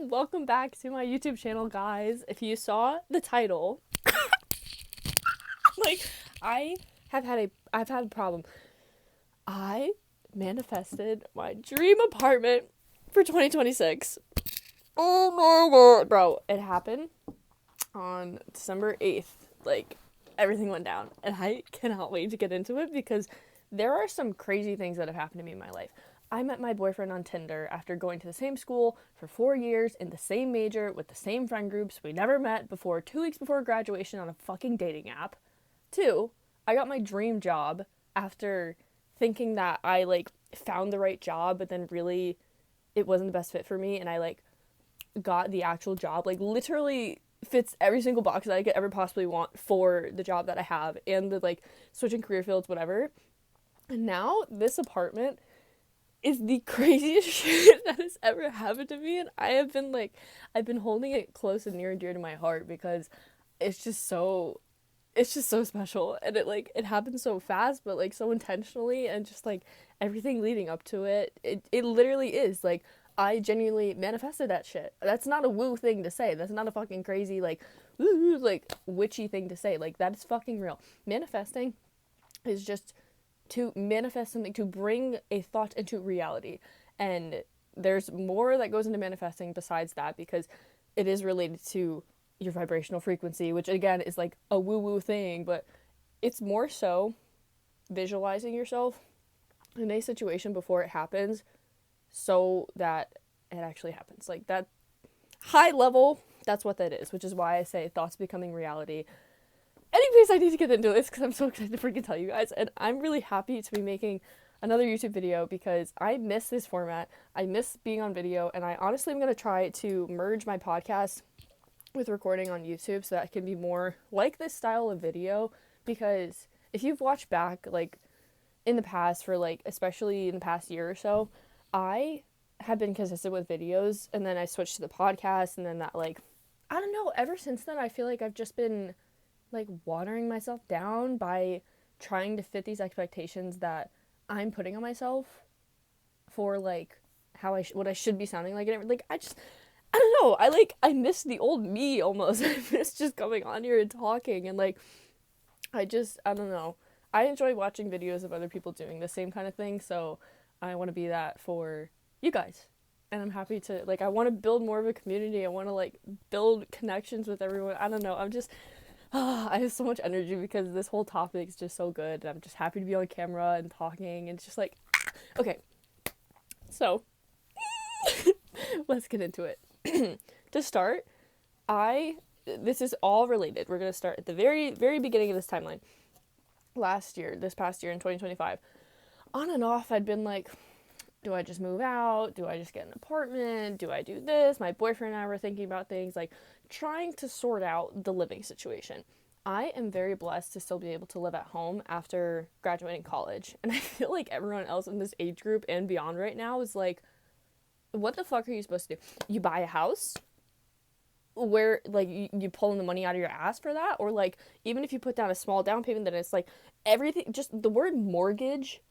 Welcome back to my YouTube channel, guys. If you saw the title, like I I've had a problem. I manifested my dream apartment for 2026. Oh my god, bro, it happened on December 8th. Like everything went down, and I cannot wait to get into it because there are some crazy things that have happened to me in my life. I met my boyfriend on Tinder after going to the same school for 4 years in the same major with the same friend groups. We never met before 2 weeks before graduation on a fucking dating app. Two, I got my dream job after thinking that I found the right job, but then really it wasn't the best fit for me, and I got the actual job. Like literally fits every single box that I could ever possibly want for the job that I have and the switching career fields, whatever. And now this apartment is the craziest shit that has ever happened to me, and I've been holding it close and near and dear to my heart because it's just so special, and it happens so fast but so intentionally, and just everything leading up to it literally is I genuinely manifested that shit. That's not a woo thing to say. That's not a fucking crazy woo witchy thing to say. That is fucking real. Manifesting is just to manifest something, to bring a thought into reality. And there's more that goes into manifesting besides that, because it is related to your vibrational frequency, which again is a woo-woo thing, but it's more so visualizing yourself in a situation before it happens so that it actually happens. That high level, that's what that is, which is why I say thoughts becoming reality. Anyways, I need to get into this because I'm so excited to freaking tell you guys, and I'm really happy to be making another YouTube video because I miss this format. I miss being on video, and I honestly am going to try to merge my podcast with recording on YouTube so that it can be more like this style of video, because if you've watched back in the past for especially in the past year or so, I have been consistent with videos, and then I switched to the podcast, and then that I don't know, ever since then I feel like I've just been watering myself down by trying to fit these expectations that I'm putting on myself for how what I should be sounding like, and I don't know, I miss the old me almost. I miss just coming on here and talking, and I don't know, I enjoy watching videos of other people doing the same kind of thing, so I want to be that for you guys. And I'm happy to I want to build more of a community. I want to build connections with everyone. I don't know, I'm just I have so much energy because this whole topic is just so good, and I'm just happy to be on camera and talking, and it's just okay, so let's get into it. To start, this is all related. We're going to start at the very, very beginning of this timeline. This past year in 2025, on and off, I'd been do I just move out? Do I just get an apartment? Do I do this? My boyfriend and I were thinking about things, trying to sort out the living situation. I am very blessed to still be able to live at home after graduating college. And I feel like everyone else in this age group and beyond right now is what the fuck are you supposed to do? You buy a house? Where you pulling the money out of your ass for that? Or even if you put down a small down payment, then it's everything, just the word mortgage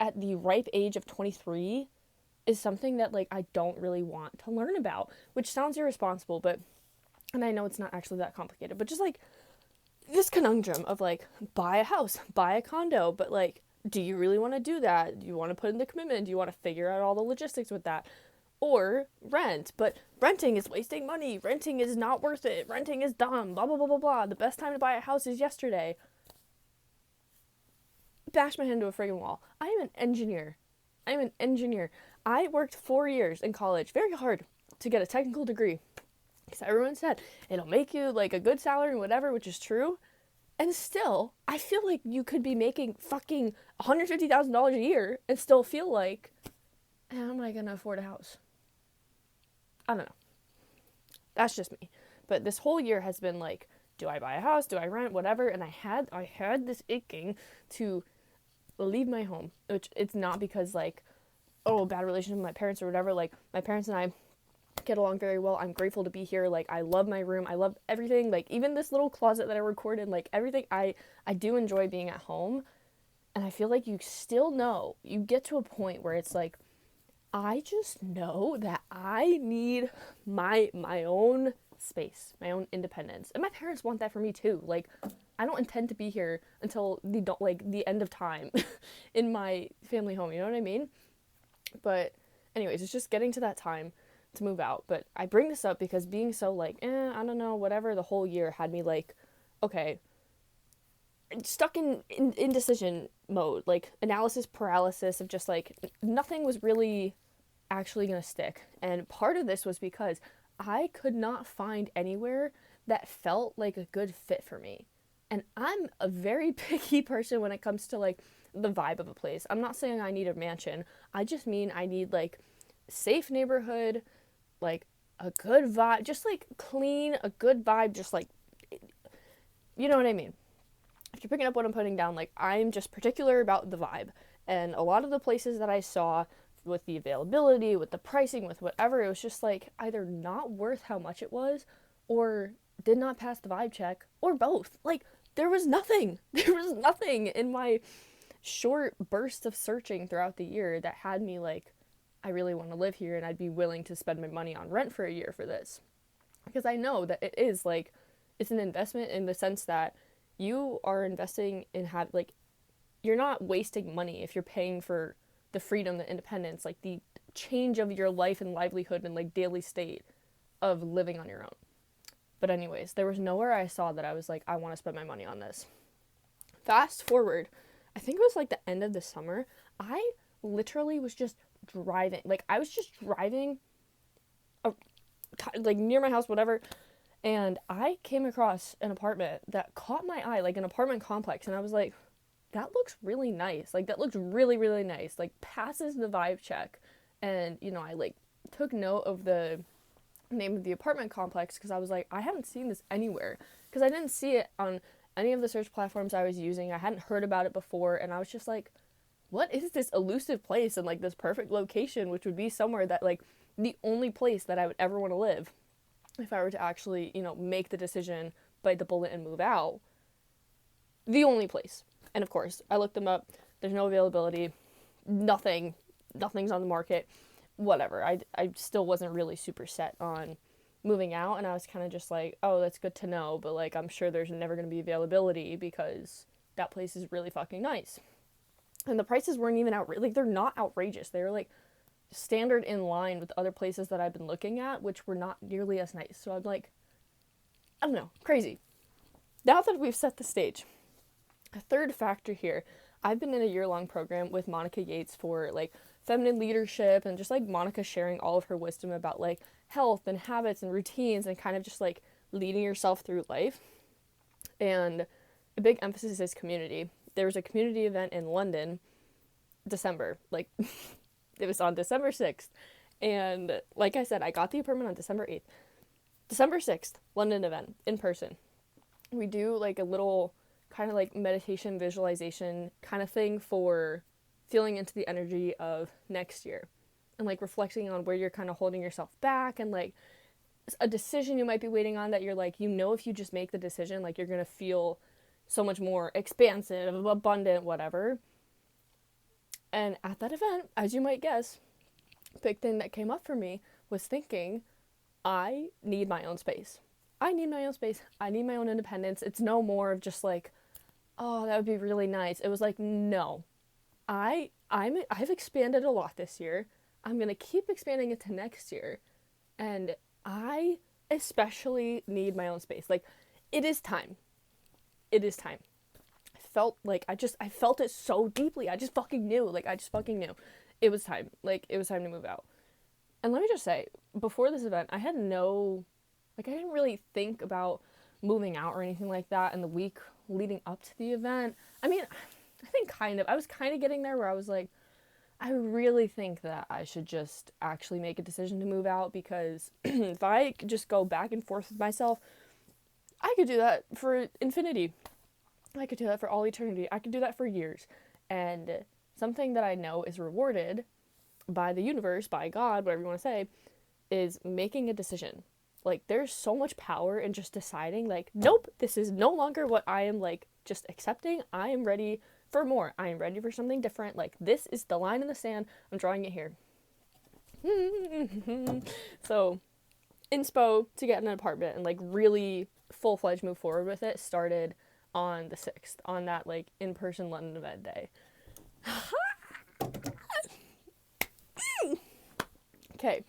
at the ripe age of 23 is something that I don't really want to learn about, which sounds irresponsible, but, and I know it's not actually that complicated, but just this conundrum of buy a house, buy a condo, but do you really want to do that? Do you want to put in the commitment? Do you want to figure out all the logistics with that? Or rent, but renting is wasting money, renting is not worth it, renting is dumb, blah blah blah blah blah, the best time to buy a house is yesterday. Bash my head into a friggin' wall. I am an engineer. I worked 4 years in college very hard to get a technical degree, because everyone said it'll make you a good salary and whatever, which is true. And still, I feel like you could be making fucking $150,000 a year and still feel how am I gonna afford a house? I don't know. That's just me. But this whole year has been do I buy a house? Do I rent? Whatever. And I had this aching to leave my home, which it's not because bad relationship with my parents or whatever. My parents and I get along very well. I'm grateful to be here. I love my room. I love everything. Even this little closet that I record in, everything. I do enjoy being at home. And I feel you still know, you get to a point where it's I just know that I need my own space, my own independence. And my parents want that for me too. Like I don't intend to be here until the end of time in my family home, you know what I mean? But anyways, it's just getting to that time to move out. But I bring this up because being so like, I don't know, whatever the whole year had me like, okay, stuck in indecision mode, like analysis paralysis of just like nothing was really actually going to stick. And part of this was because I could not find anywhere that felt like a good fit for me. And I'm a very picky person when it comes to like the vibe of a place. I'm not saying I need a mansion. I just mean I need like safe neighborhood, like a good vibe, just like clean, a good vibe, just like you know what I mean. If you're picking up what I'm putting down, like I'm just particular about the vibe. And a lot of the places that I saw with the availability, with the pricing, with whatever, it was just like either not worth how much it was or did not pass the vibe check or both. Like there was nothing. There was nothing in my short burst of searching throughout the year that had me like, I really want to live here and I'd be willing to spend my money on rent for a year for this. Because I know that it is like, it's an investment in the sense that you are investing in like you're not wasting money if you're paying for the freedom, the independence, like the change of your life and livelihood and like daily state of living on your own. But anyways, there was nowhere I saw that I was like, I want to spend my money on this. Fast forward, I think it was like the end of the summer. I literally was just driving. Like I was just driving like near my house, whatever. And I came across an apartment that caught my eye, like an apartment complex. And I was like, that looks really nice. Like that looks really, really nice. Like passes the vibe check. And, I like took note of the name of the apartment complex because I was like, I haven't seen this anywhere. Because I didn't see it on any of the search platforms I was using. I hadn't heard about it before. And I was just like, what is this elusive place and like this perfect location, which would be somewhere that like the only place that I would ever want to live if I were to actually, make the decision, bite the bullet and move out. The only place. And of course, I looked them up. There's no availability. Nothing's on the market. Whatever. I still wasn't really super set on moving out. And I was kind of just like, oh, that's good to know. But like, I'm sure there's never going to be availability because that place is really fucking nice. And the prices weren't even like, they're not outrageous. They're like standard in line with other places that I've been looking at, which were not nearly as nice. So I'm like, I don't know, crazy. Now that we've set the stage, a third factor here, I've been in a year-long program with Monica Yates for like feminine leadership and just like Monica sharing all of her wisdom about like health and habits and routines and kind of just like leading yourself through life. And a big emphasis is community. There was a community event in London, December, like it was on December 6th. And like I said, I got the apartment on December 8th. December 6th, London event, in person. We do like a little kind of like meditation visualization kind of thing for feeling into the energy of next year. And like reflecting on where you're kind of holding yourself back and like a decision you might be waiting on that you're like, if you just make the decision, like you're going to feel so much more expansive, abundant, whatever. And at that event, as you might guess, the big thing that came up for me was thinking, I need my own space. I need my own space. I need my own independence. It's no more of just like, oh, that would be really nice. It was like, no. I've expanded a lot this year. I'm going to keep expanding it to next year. And I especially need my own space. Like, it is time. It is time. I felt it so deeply. I just fucking knew. It was time. Like, it was time to move out. And let me just say, before this event, I didn't really think about moving out or anything like that in the week leading up to the event. I mean, I was kind of getting there where I was like, I really think that I should just actually make a decision to move out because if I could just go back and forth with myself, I could do that for infinity. I could do that for all eternity. I could do that for years. And something that I know is rewarded by the universe, by God, whatever you want to say, is making a decision. Like, there's so much power in just deciding, like, nope, this is no longer what I am, like, just accepting. I am ready for more. I am ready for something different. Like, this is the line in the sand. I'm drawing it here. So, inspo to get an apartment and like really full-fledged move forward with it started on the 6th, on that like in-person London event day. Okay,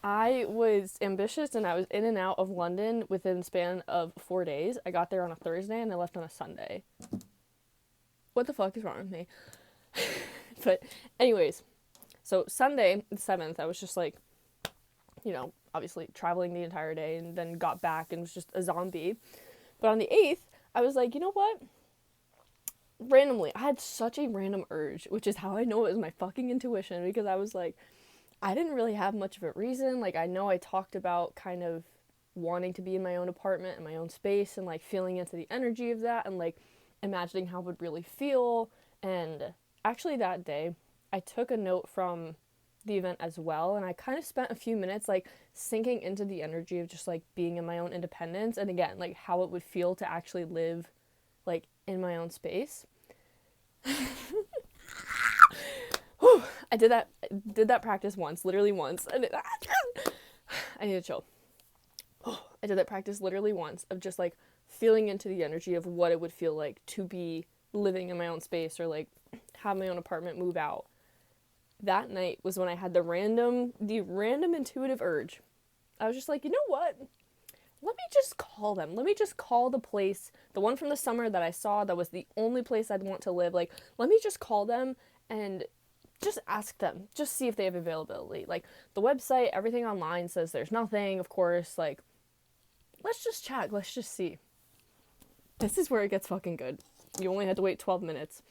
I was ambitious and I was in and out of London within the span of 4 days. I got there on a Thursday and I left on a Sunday. What the fuck is wrong with me? But anyways, so Sunday the 7th, I was just like, obviously traveling the entire day, and then got back and was just a zombie. But on the 8th, I was like, you know what? Randomly, I had such a random urge, which is how I know it was my fucking intuition, because I was like, I didn't really have much of a reason. Like, I know I talked about kind of wanting to be in my own apartment and my own space and like feeling into the energy of that and like imagining how it would really feel. And actually that day, I took a note from the event as well, and I kind of spent a few minutes like sinking into the energy of just like being in my own independence, and again like how it would feel to actually live like in my own space. I did that practice once, literally once, and I need to chill. I did that practice literally once of just like feeling into the energy of what it would feel like to be living in my own space, or like have my own apartment, move out. That night was when I had the random intuitive urge. I was just like, you know what? Let me just call them. Let me just call the place, the one from the summer that I saw that was the only place I'd want to live. Like, let me just call them and just ask them. Just see if they have availability. Like, the website, everything online says there's nothing, of course. Like, let's just check. Let's just see. This is where it gets fucking good. You only had to wait 12 minutes.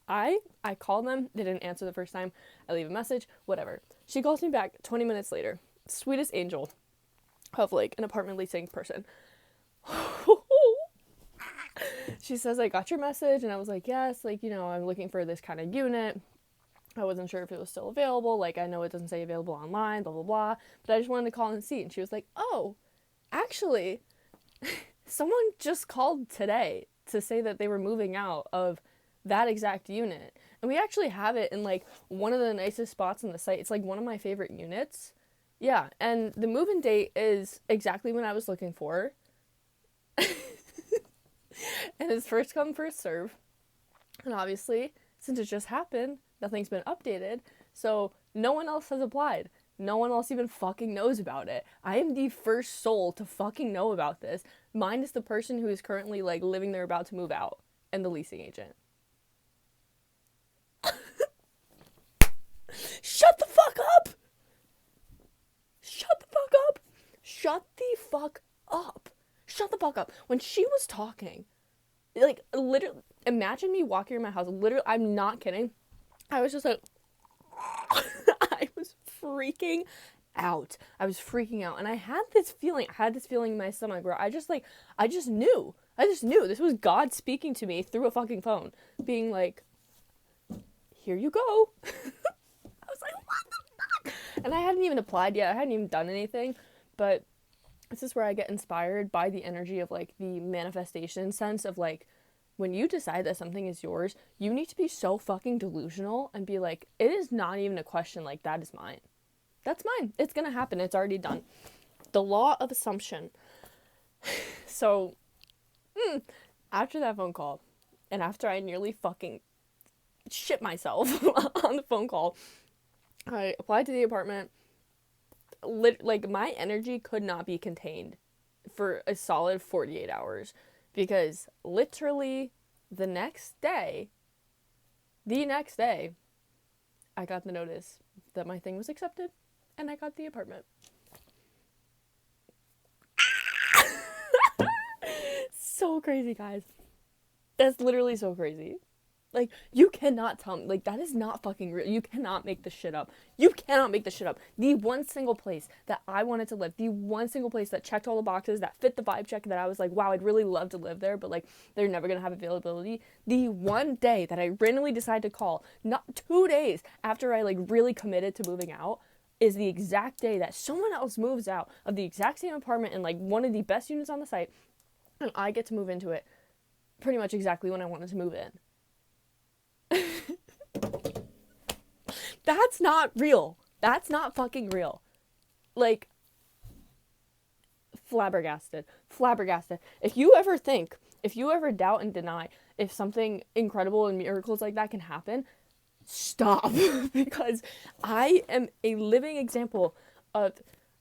I called them. They didn't answer the first time. I leave a message. Whatever. She calls me back 20 minutes later. Sweetest angel of like an apartment leasing person. She says, I got your message, and I was like, yes, like, I'm looking for this kind of unit. I wasn't sure if it was still available. Like, I know it doesn't say available online, blah, blah, blah. But I just wanted to call and see. And she was like, oh, actually, someone just called today to say that they were moving out of that exact unit. And we actually have it in, like, one of the nicest spots on the site. It's, like, one of my favorite units. Yeah, and the move-in date is exactly when I was looking for. And it's first come, first serve. And obviously, since it just happened, nothing's been updated. So no one else has applied. No one else even fucking knows about it. I am the first soul to fucking know about this. Mine is the person who is currently, like, living there about to move out. And the leasing agent. Shut the fuck up! Shut the fuck up! Shut the fuck up! Shut the fuck up. When she was talking, like, literally, imagine me walking around my house, literally, I'm not kidding. I was just like, I was freaking out. I was freaking out. And I had this feeling in my stomach where I just knew. This was God speaking to me through a fucking phone, being like, here you go. I was like, what the fuck? And I hadn't even applied yet. I hadn't even done anything. But this is where I get inspired by the energy of, like, the manifestation sense of, like, when you decide that something is yours, you need to be so fucking delusional and be like, it is not even a question, like, that is mine. That's mine. It's gonna happen. It's already done. The law of assumption. So, after that phone call, and after I nearly fucking shit myself on the phone call, I applied to the apartment. Like, my energy could not be contained for a solid 48 hours, because literally the next day, I got the notice that my thing was accepted, and I got the apartment. So crazy, guys. That's literally so crazy. Like, you cannot tell me, like, that is not fucking real. You cannot make this shit up. You cannot make this shit up. The one single place that I wanted to live, the one single place that checked all the boxes, that fit the vibe check, that I was like, wow, I'd really love to live there, but, like, they're never gonna have availability. The one day that I randomly decided to call, not 2 days after I, like, really committed to moving out, is the exact day that someone else moves out of the exact same apartment in, like, one of the best units on the site, and I get to move into it pretty much exactly when I wanted to move in. That's not real. That's not fucking real. Like, flabbergasted. If you ever doubt and deny if something incredible and miracles like that can happen, stop. Because I am a living example of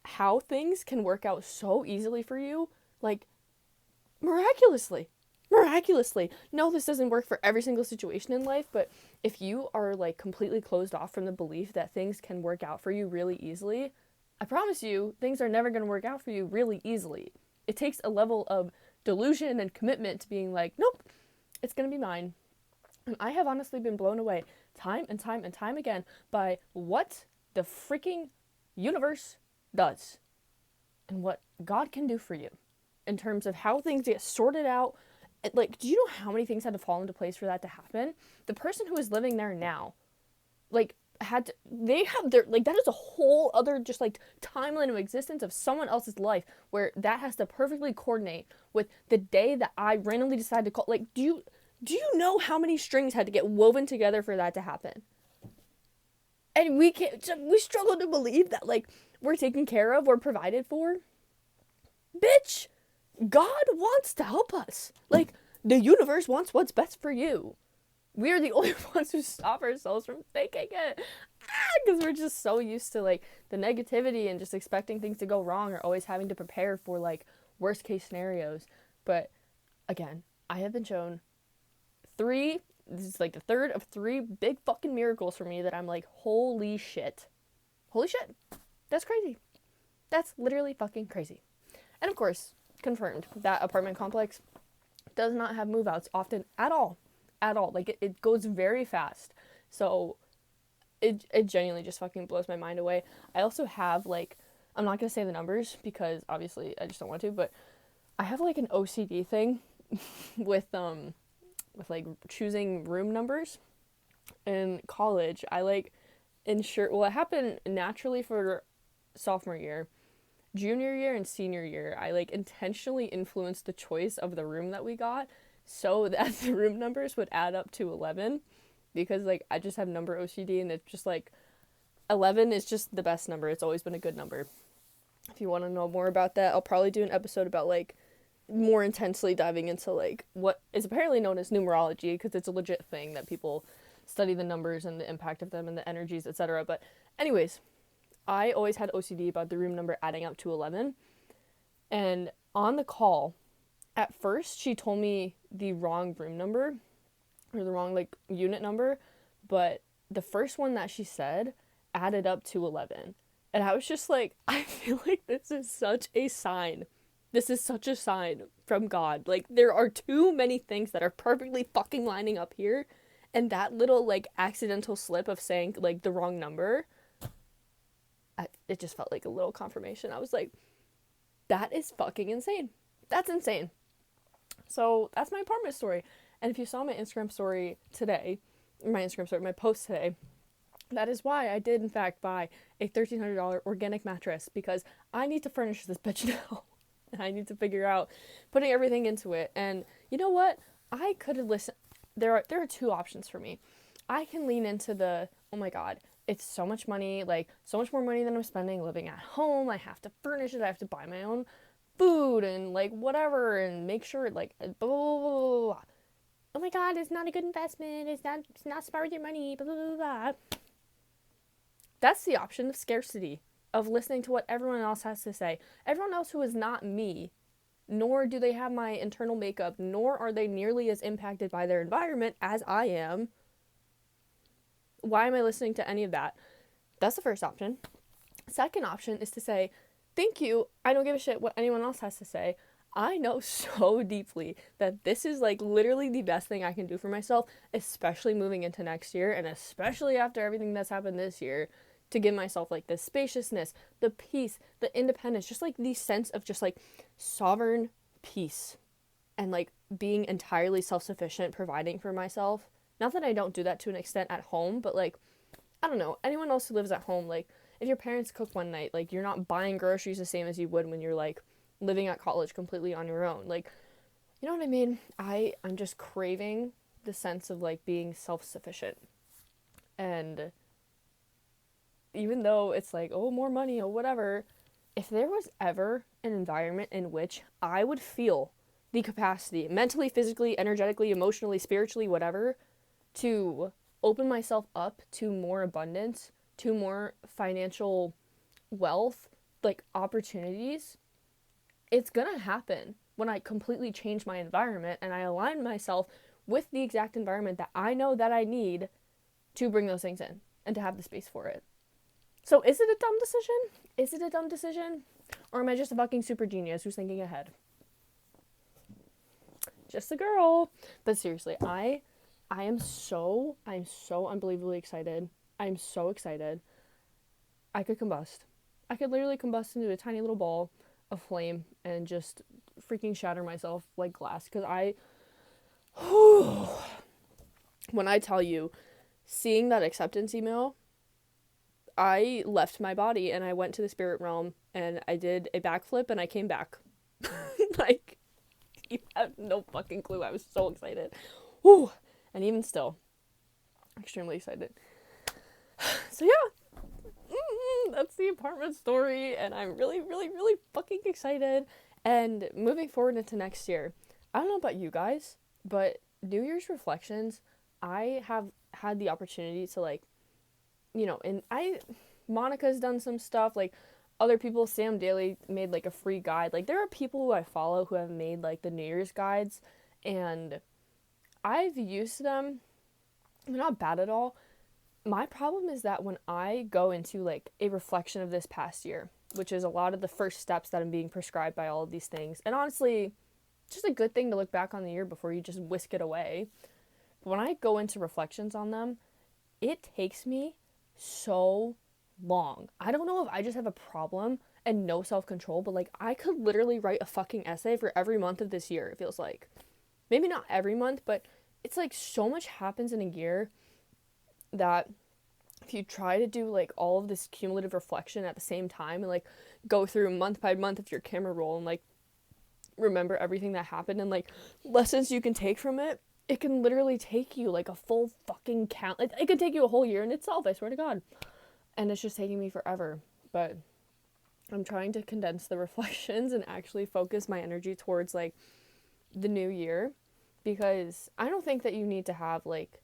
how things can work out so easily for you, like miraculously. Miraculously. No, this doesn't work for every single situation in life, but if you are like completely closed off from the belief that things can work out for you really easily, I promise you, things are never going to work out for you really easily. It takes a level of delusion and commitment to being like, nope, it's going to be mine. And I have honestly been blown away time and time and time again by what the freaking universe does and what God can do for you in terms of how things get sorted out. Like, do you know how many things had to fall into place for that to happen? The person who is living there now, like, they have their, like, that is a whole other just like timeline of existence of someone else's life where that has to perfectly coordinate with the day that I randomly decided to call. Like, do you know how many strings had to get woven together for that to happen? And we struggle to believe that, like, we're taken care of, we're provided for. Bitch, God wants to help us. Like, the universe wants what's best for you. We're the only ones who stop ourselves from thinking it. Because we're just so used to, like, the negativity and just expecting things to go wrong or always having to prepare for, like, worst case scenarios. But, again, I have been shown this is like the third of 3 big fucking miracles for me that I'm like, holy shit. Holy shit. That's crazy. That's literally fucking crazy. And of course, confirmed, that apartment complex does not have move outs often at all. At all. Like, it goes very fast. So it genuinely just fucking blows my mind away. I also have, like, I'm not gonna say the numbers because obviously I just don't want to, but I have like an OCD thing with like choosing room numbers. In college, I like it happened naturally for sophomore year. Junior year and senior year, I like intentionally influenced the choice of the room that we got so that the room numbers would add up to 11, because like I just have number OCD and it's just like 11 is just the best number. It's always been a good number. If you want to know more about that, I'll probably do an episode about like more intensely diving into like what is apparently known as numerology, because it's a legit thing that people study the numbers and the impact of them and the energies, etc. But anyways, I always had OCD about the room number adding up to 11. And on the call, at first she told me the wrong room number or the wrong like unit number, but the first one that she said added up to 11. And I was just like, I feel like this is such a sign. This is such a sign from God. Like, there are too many things that are perfectly fucking lining up here. And that little, like, accidental slip of saying, like, the wrong number, it just felt like a little confirmation. I was like, that is fucking insane. That's insane. So, that's my apartment story. And if you saw my Instagram story today, my post today, that is why I did, in fact, buy a $1,300 organic mattress, because I need to furnish this bitch now. And I need to figure out putting everything into it. And you know what? I could have listened. There are 2 options for me. I can lean into the, oh my God, it's so much money, like so much more money than I'm spending living at home. I have to furnish it. I have to buy my own food and like whatever and make sure like blah, blah, blah, blah, blah. Oh my God, it's not a good investment. It's not smart with your money. Blah, blah, blah, blah. That's the option of scarcity, of listening to what everyone else has to say. Everyone else who is not me, nor do they have my internal makeup, nor are they nearly as impacted by their environment as I am. Why am I listening to any of that? That's the first option. Second option is to say, thank you, I don't give a shit what anyone else has to say. I know so deeply that this is like literally the best thing I can do for myself, especially moving into next year and especially after everything that's happened this year, to give myself like the spaciousness, the peace, the independence, just like the sense of just like sovereign peace and like being entirely self-sufficient, providing for myself. Not that I don't do that to an extent at home, but like, I don't know, anyone else who lives at home, like if your parents cook one night, like you're not buying groceries the same as you would when you're like living at college completely on your own. Like, you know what I mean? I'm just craving the sense of like being self-sufficient. And even though it's like, oh, more money or whatever, if there was ever an environment in which I would feel the capacity, mentally, physically, energetically, emotionally, spiritually, whatever, to open myself up to more abundance, to more financial wealth, like opportunities, it's gonna happen when I completely change my environment and I align myself with the exact environment that I know that I need to bring those things in and to have the space for it. So is it a dumb decision? Is it a dumb decision? Or am I just a fucking super genius who's thinking ahead? Just a girl. But seriously, I'm so unbelievably excited. I'm so excited. I could combust. I could literally combust into a tiny little ball of flame and just freaking shatter myself like glass. Because when I tell you, seeing that acceptance email, I left my body and I went to the spirit realm and I did a backflip and I came back. Like, you have no fucking clue. I was so excited. Whew. And even still, extremely excited. So yeah, that's the apartment story, and I'm really, really, really fucking excited. And moving forward into next year, I don't know about you guys, but New Year's reflections, I have had the opportunity to, like, and Monica's done some stuff, like, other people, Sam Daly made, like, a free guide. Like, there are people who I follow who have made, like, the New Year's guides, and I've used them. They're not bad at all. My problem is that when I go into, like, a reflection of this past year, which is a lot of the first steps that I'm being prescribed by all of these things, and honestly, just a good thing to look back on the year before you just whisk it away. But when I go into reflections on them, it takes me so long. I don't know if I just have a problem and no self-control, but, like, I could literally write a fucking essay for every month of this year, it feels like. Maybe not every month, but it's like so much happens in a year that if you try to do, like, all of this cumulative reflection at the same time and, like, go through month by month of your camera roll and, like, remember everything that happened and, like, lessons you can take from it, it can literally take you, like, a full fucking count. It could take you a whole year in itself, I swear to God. And it's just taking me forever. But I'm trying to condense the reflections and actually focus my energy towards, like, the new year, because I don't think that you need to have, like,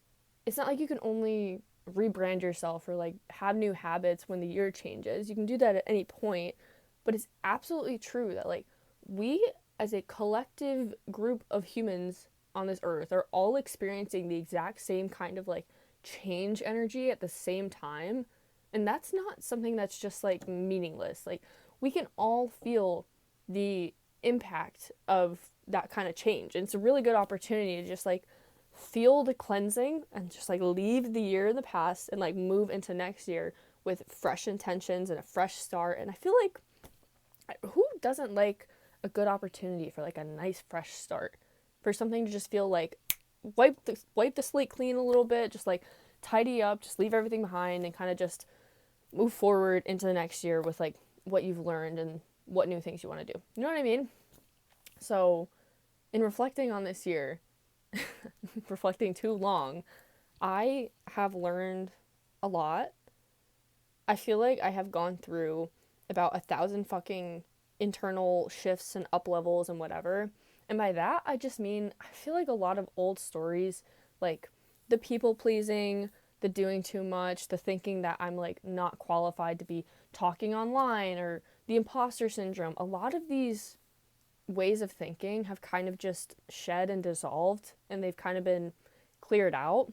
it's not like you can only rebrand yourself or, like, have new habits when the year changes. You can do that at any point, but it's absolutely true that, like, we as a collective group of humans on this earth are all experiencing the exact same kind of, like, change energy at the same time, and that's not something that's just, like, meaningless. Like, we can all feel the impact of that kind of change, and it's a really good opportunity to just, like, feel the cleansing and just, like, leave the year in the past and, like, move into next year with fresh intentions and a fresh start. And I feel like, who doesn't like a good opportunity for, like, a nice fresh start, for something to just feel like wipe the slate clean a little bit, just, like, tidy up, just leave everything behind and kind of just move forward into the next year with, like, what you've learned and what new things you want to do. You know what I mean? So in reflecting on this year, reflecting too long, I have learned a lot. I feel like I have gone through about 1,000 fucking internal shifts and up levels and whatever. And by that, I just mean, I feel like a lot of old stories, like the people pleasing, the doing too much, the thinking that I'm, like, not qualified to be talking online, or the imposter syndrome. A lot of these ways of thinking have kind of just shed and dissolved, and they've kind of been cleared out.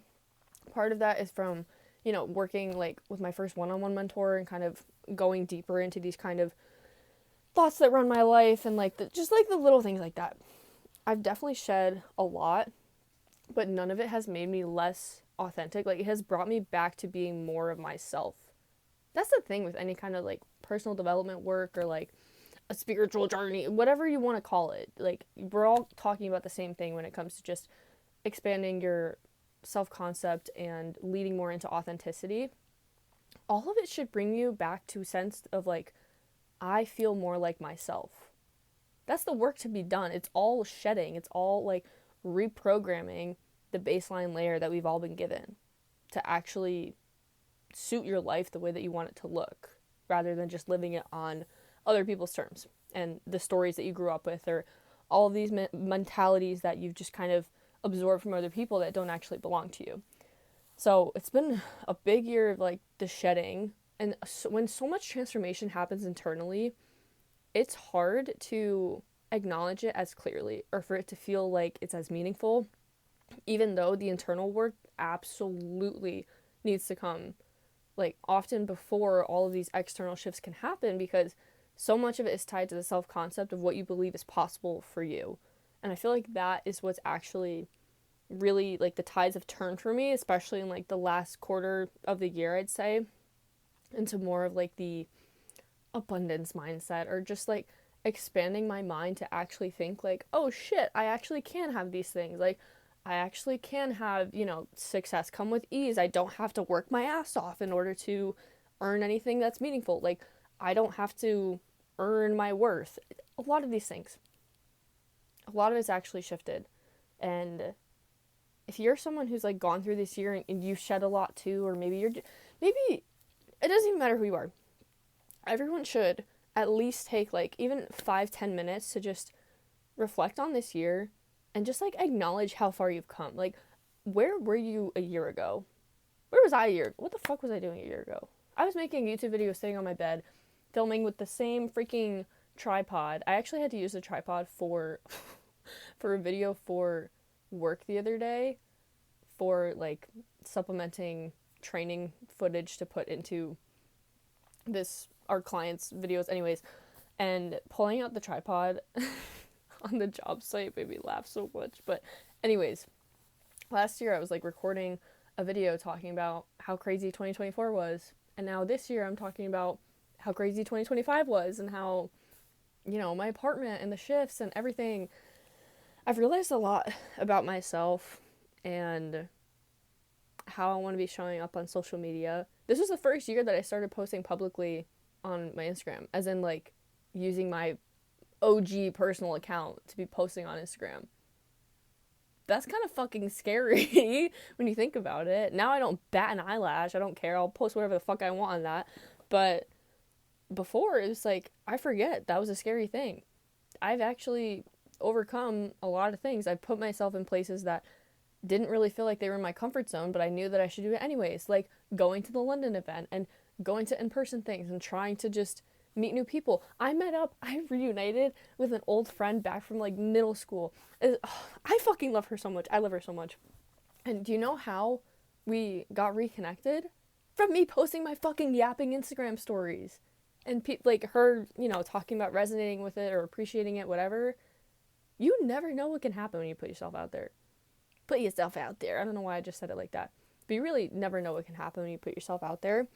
Part of that is from, working, like, with my first one-on-one mentor and kind of going deeper into these kind of thoughts that run my life and, like, just, like, the little things like that. I've definitely shed a lot, but none of it has made me less authentic. Like, it has brought me back to being more of myself. That's the thing with any kind of, like, personal development work or, like, a spiritual journey, whatever you want to call it. Like, we're all talking about the same thing when it comes to just expanding your self-concept and leading more into authenticity. All of it should bring you back to a sense of, like, I feel more like myself. That's the work to be done. It's all shedding. It's all, like, reprogramming the baseline layer that we've all been given to actually suit your life the way that you want it to look, rather than just living it on other people's terms and the stories that you grew up with, or all of these mentalities that you've just kind of absorbed from other people that don't actually belong to you. So it's been a big year of like the shedding. And when so much transformation happens internally, it's hard to acknowledge it as clearly or for it to feel like it's as meaningful, even though the internal work absolutely needs to come like often before all of these external shifts can happen, because so much of it is tied to the self-concept of what you believe is possible for you. And I feel like that is what's actually really like the tides have turned for me, especially in like the last quarter of the year, I'd say, into more of like the abundance mindset, or just like expanding my mind to actually think like, oh shit, I actually can have these things. Like, I actually can have, success come with ease. I don't have to work my ass off in order to earn anything that's meaningful. Like, I don't have to earn my worth. A lot of these things. A lot of it's actually shifted. And if you're someone who's like gone through this year and you've shed a lot too, or maybe it doesn't even matter who you are. Everyone should at least take like even 5-10 minutes to just reflect on this year and just like acknowledge how far you've come. Like, where were you a year ago? Where was I a year? What the fuck was I doing a year ago? I was making a YouTube video sitting on my bed, filming with the same freaking tripod. I actually had to use the tripod for for a video for work the other day, for like supplementing training footage to put into our clients' videos anyways. And pulling out the tripod on the job site made me laugh so much. But anyways, last year I was like recording a video talking about how crazy 2024 was, and now this year I'm talking about how crazy 2025 was, and how, my apartment and the shifts and everything. I've realized a lot about myself and how I want to be showing up on social media. This was the first year that I started posting publicly on my Instagram, as in like using my OG personal account to be posting on Instagram. That's kind of fucking scary when you think about it. Now I don't bat an eyelash. I don't care. I'll post whatever the fuck I want on that. But before, it was like, I forget that was a scary thing. I've actually overcome a lot of things. I've put myself in places that didn't really feel like they were in my comfort zone, but I knew that I should do it anyways. Like going to the London event and going to in-person things and trying to just meet new people. I reunited with an old friend back from like middle school. I fucking love her so much. I love her so much. And do you know how we got reconnected? From me posting my fucking yapping Instagram stories. And like her, talking about resonating with it or appreciating it, whatever. You never know what can happen when you put yourself out there. Put yourself out there. I don't know why I just said it like that. But you really never know what can happen when you put yourself out there.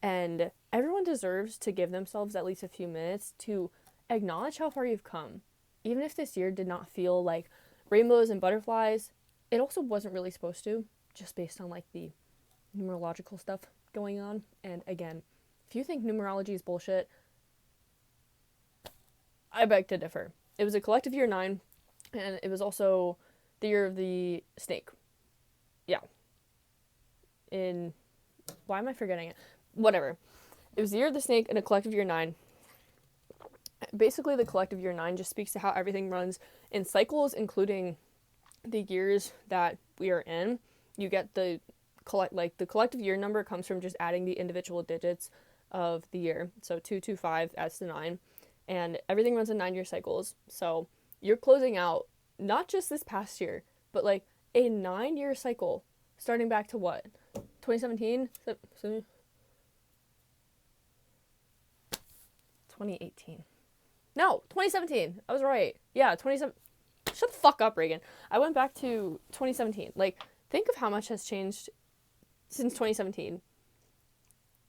And everyone deserves to give themselves at least a few minutes to acknowledge how far you've come. Even if this year did not feel like rainbows and butterflies, it also wasn't really supposed to, just based on like the numerological stuff going on. And again, if you think numerology is bullshit, I beg to differ. It was a collective year 9, and it was also the year of the snake. Yeah. Why am I forgetting it? Whatever. It was the year of the snake and a collective year 9. Basically, the collective year 9 just speaks to how everything runs in cycles, including the years that we are in. You get the collective year number comes from just adding the individual digits of the year. So 225 adds to 9. And everything runs in 9-year cycles. So you're closing out not just this past year, but like a 9-year cycle starting back to what? 2017? 2018. No, 2017. I was right. Yeah, 27. Shut the fuck up, Reagan. I went back to 2017. Like, think of how much has changed since 2017.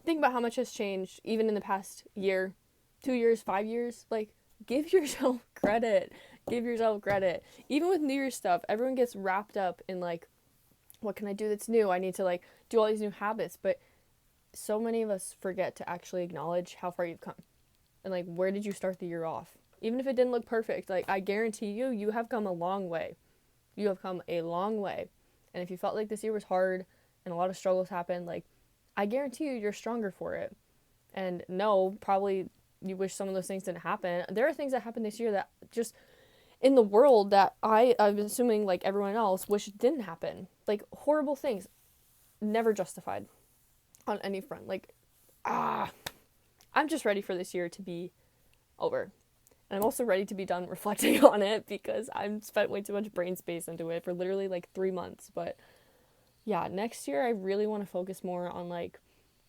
Think about how much has changed even in the past year, 2 years, 5 years. Like, give yourself credit. Give yourself credit. Even with New Year's stuff, everyone gets wrapped up in like, what can I do that's new? I need to like do all these new habits. But so many of us forget to actually acknowledge how far you've come. And like, where did you start the year off? Even if it didn't look perfect, like, I guarantee you have come a long way. You have come a long way. And if you felt like this year was hard and a lot of struggles happened, like, I guarantee you're stronger for it. And no, probably you wish some of those things didn't happen. There are things that happened this year that just in the world that I'm assuming like everyone else wish didn't happen. Like horrible things, never justified on any front. Like, I'm just ready for this year to be over. And I'm also ready to be done reflecting on it because I've spent way too much brain space into it for literally like 3 months. But yeah, next year I really want to focus more on like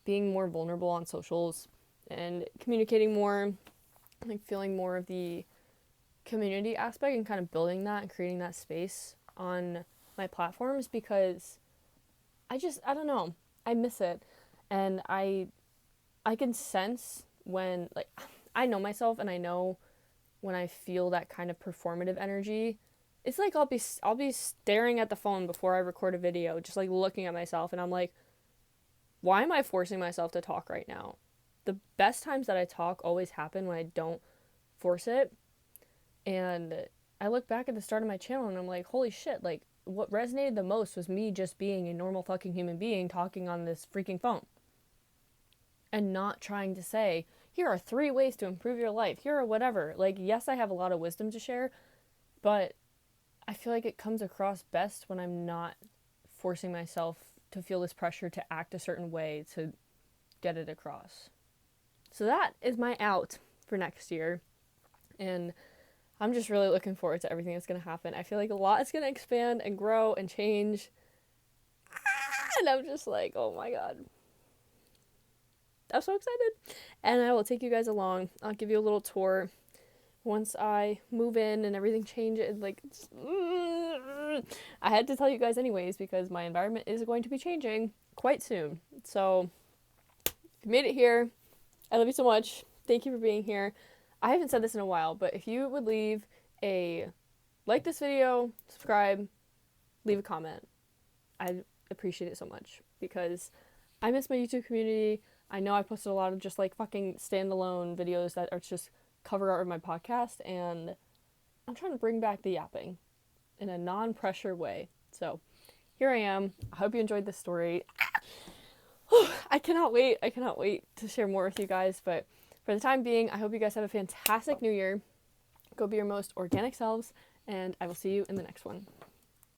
being more vulnerable on socials and communicating more, like feeling more of the community aspect and kind of building that and creating that space on my platforms because I don't know, I miss it. And I can sense when like I know myself and I know when I feel that kind of performative energy. It's like I'll be staring at the phone before I record a video, just like looking at myself and I'm like, why am I forcing myself to talk right now? The best times that I talk always happen when I don't force it. And I look back at the start of my channel and I'm like, holy shit, like what resonated the most was me just being a normal fucking human being talking on this freaking phone. And not trying to say, here are 3 ways to improve your life. Here are whatever. Like, yes, I have a lot of wisdom to share, but I feel like it comes across best when I'm not forcing myself to feel this pressure to act a certain way to get it across. So that is my out for next year. And I'm just really looking forward to everything that's going to happen. I feel like a lot is going to expand and grow and change. And I'm just like, oh my God. I'm so excited. And I will take you guys along. I'll give you a little tour once I move in and everything changes. Like, I had to tell you guys anyways because my environment is going to be changing quite soon. So, if you made it here, I love you so much. Thank you for being here. I haven't said this in a while, but if you would leave a like this video, subscribe, leave a comment. I'd appreciate it so much because I miss my YouTube community. I know I posted a lot of just like fucking standalone videos that are just cover art of my podcast, and I'm trying to bring back the yapping in a non-pressure way. So here I am. I hope you enjoyed this story. I cannot wait. I cannot wait to share more with you guys. But for the time being, I hope you guys have a fantastic new year. Go be your most organic selves, and I will see you in the next one.